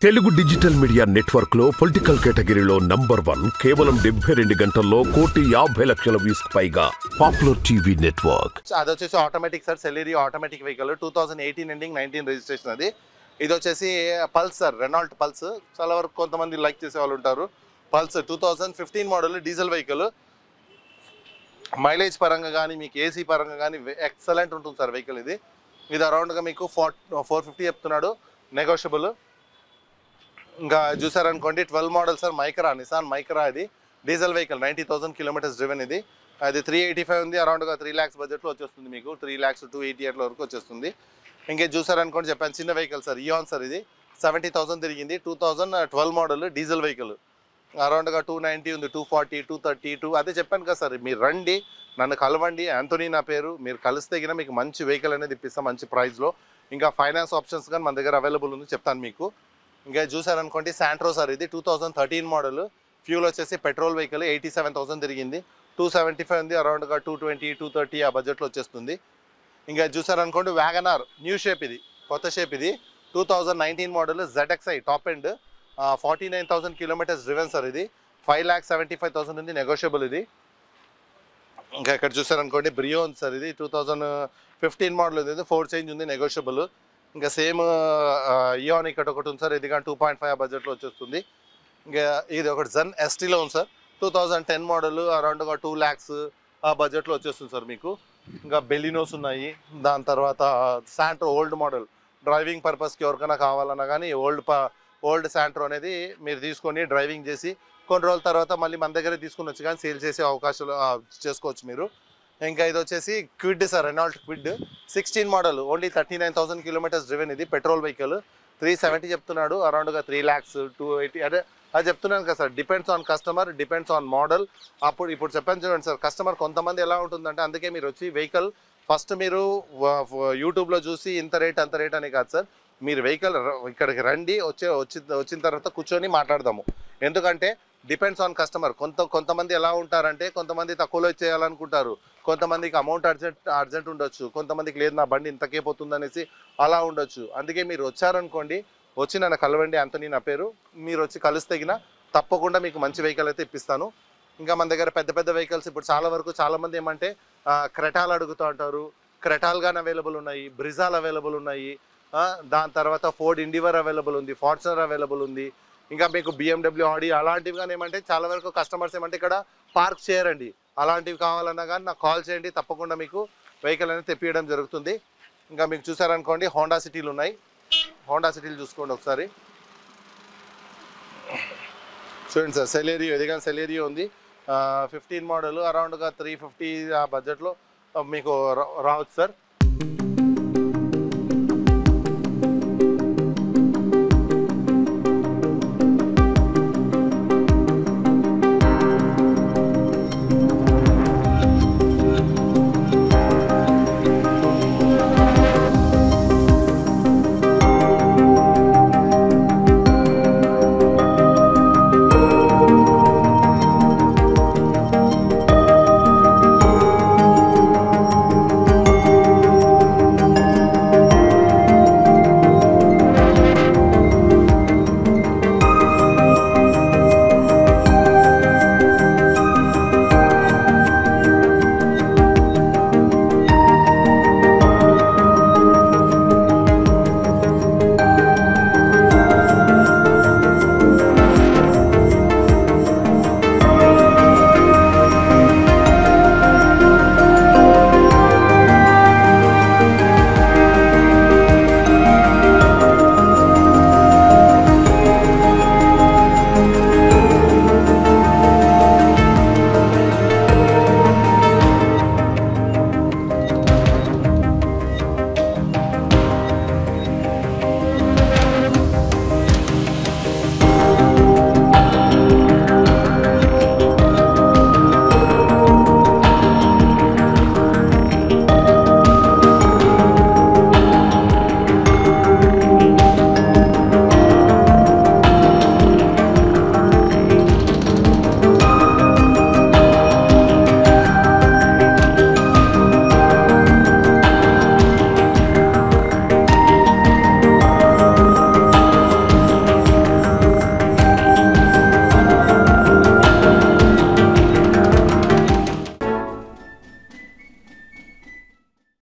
Telugu digital media network లో political కేటగిరీలో number 1 కేవలం 72 గంటల్లో 1,50,00,000 వ్యూస్ పైగా పాపులర్ టీవీ నెట్వర్క్. అది వచ్చేసి automatic sir, celery automatic vehicle 2018 ending 19 registration. అది ఇది వచ్చేసి పల్స్ సార్, రెనాల్ట్ పల్స్. చాలా వరకు కొంతమంది లైక్ చేసే వాళ్ళు ఉంటారు. Pulse 2015 model diesel vehicle. Mileage పరంగా కానీ మీకు ఏసీ పరంగా కానీ ఎక్సలెంట్ ఉంటుంది సార్ వెహికల్. ఇది అరౌండ్గా మీకు 450 చెప్తున్నాడు, నెగోషియబుల్. ఇంకా చూసారనుకోండి 12 model sir, Micra, Nissan Micra. ఇది డీజిల్ వెహికల్, 90,000 కిలోమీటర్స్ డ్రివెన్. ఇది 385 ఉంది, అరౌండ్గా 3 lakhs బడ్జెట్లో వచ్చేస్తుంది మీకు. 3 lakhs 288 వరకు వచ్చేస్తుంది. ఇంకే చూసారనుకోండి చెప్పాను, చిన్న వెహికల్ సార్, ఇయాన్ సార్. ఇది 70,000 తిరిగింది, 2012 మోడల్ డీజిల్ వెహికల్. అరౌండ్గా 290 ఉంది, 240, 232. అదే చెప్పాను కదా సార్, మీరు రండి, నన్ను కలవండి. యాంథోనీ నా పేరు. మీరు కలిస్తే గిన మీకు మంచి వెహికల్ అనేది ఇప్పిస్తాం మంచి ప్రైస్లో. ఇంకా ఫైనాన్స్ ఆప్షన్స్ కానీ మన దగ్గర అవైలబుల్ ఉంది, చెప్తాను మీకు. ఇంకా చూసారనుకోండి శాంట్రో సార్. ఇది 2013 మోడల్. ఫ్యూల్ వచ్చేసి పెట్రోల్ వెహికల్, 87,000 తిరిగింది. 275 ఉంది, అరౌండ్గా 220, 230 ఆ బడ్జెట్లో వచ్చేస్తుంది. ఇంకా చూసారనుకోండి వ్యాగనార్, న్యూ షేప్. ఇది కొత్త షేప్. ఇది 2019 model ZXi top end, 49,000 kilometres driven sir. ఇది 5,75,000 ఉంది, నెగోషియబుల్. ఇది ఇంకా ఇక్కడ చూసారనుకోండి బ్రియోన్ సార్. ఇది 2015 మోడల్ ఉంది, 4 చేంజ్ ఉంది, నెగోషియబుల్. ఇంకా సేమ్ ఇయాన్ ఇక్కడ ఒకటి ఉంది సార్, ఇది కానీ 2.5 బడ్జెట్లో వచ్చేస్తుంది. ఇంకా ఇది ఒకటి జన్ ఎస్టీలో ఉంది సార్, 2010 మోడల్, అరౌండ్గా 2 lakhs ఆ బడ్జెట్లో వచ్చేస్తుంది సార్ మీకు. ఇంకా బెలినోస్ ఉన్నాయి. దాని తర్వాత శాంట్రో ఓల్డ్ మోడల్, డ్రైవింగ్ పర్పస్కి ఎవరికైనా కావాలన్నా కానీ ఓల్డ్ శాంట్రో అనేది మీరు తీసుకొని డ్రైవింగ్ చేసి కొన్ని రోజుల తర్వాత మళ్ళీ మన దగ్గర తీసుకుని వచ్చి కానీ సేల్ చేసే అవకాశాలు చేసుకోవచ్చు మీరు. ఇంకా ఇది వచ్చేసి Kwid sir, Renault Kwid 16 model, only 39,000 kilometres driven. ఇది పెట్రోల్ వెహికల్. 370 చెప్తున్నాడు, అరౌండ్గా 3 lakhs 280. అదే అది చెప్తున్నాను కదా sir, depends on customer, depends on model. ఇప్పుడు చెప్పాను చూడండి సార్, కస్టమర్ కొంతమంది ఎలా ఉంటుందంటే, అందుకే మీరు వచ్చి వెహికల్ ఫస్ట్ మీరు యూట్యూబ్లో చూసి ఇంత రేట్ అంత రేట్ అని కాదు సార్, మీరు వెహికల్ ఇక్కడికి రండి, వచ్చిన తర్వాత కూర్చొని మాట్లాడదాము. ఎందుకంటే డిపెండ్స్ ఆన్ కస్టమర్. కొంతమంది ఎలా ఉంటారంటే, కొంతమంది తక్కువలో చేయాలనుకుంటారు, కొంతమందికి అమౌంట్ అర్జెంట్ ఉండొచ్చు, కొంతమందికి లేదు నా బండి ఇంతకే పోతుంది అనేసి అలా ఉండొచ్చు. అందుకే మీరు వచ్చారనుకోండి, వచ్చి నన్ను కలవండి, యాంథోనీ నా పేరు. మీరు వచ్చి కలిస్తే గిన తప్పకుండా మీకు మంచి వెహికల్ అయితే ఇప్పిస్తాను. ఇంకా మన దగ్గర పెద్ద పెద్ద వెహికల్స్ ఇప్పుడు చాలా వరకు చాలామంది ఏమంటే క్రెటాల్ అడుగుతూ ఉంటారు. క్రెటాల్ కానీ అవైలబుల్ ఉన్నాయి, బ్రిజాల్ అవైలబుల్ ఉన్నాయి. దాని తర్వాత ఫోర్డ్ ఇండివర్ అవైలబుల్ ఉంది, ఫార్చునర్ అవైలబుల్ ఉంది. ఇంకా మీకు BMW, ఆడి అలాంటివి కానీ ఏమంటే చాలా వరకు కస్టమర్స్ ఏమంటే ఇక్కడ పార్క్ చేయరండి. అలాంటివి కావాలన్నా కానీ నాకు కాల్ చేయండి, తప్పకుండా మీకు వెహికల్ అనేది తెప్పియడం జరుగుతుంది. ఇంకా మీకు చూసారనుకోండి హోండా సిటీలు ఉన్నాయి. హోండా సిటీలు చూసుకోండి ఒకసారి. చూడండి సార్, సెలేరియో. ఇది కానీ సెలేరియో ఉంది, 15 మోడల్, అరౌండ్గా 350 ఆ బడ్జెట్లో మీకు రావచ్చు సార్.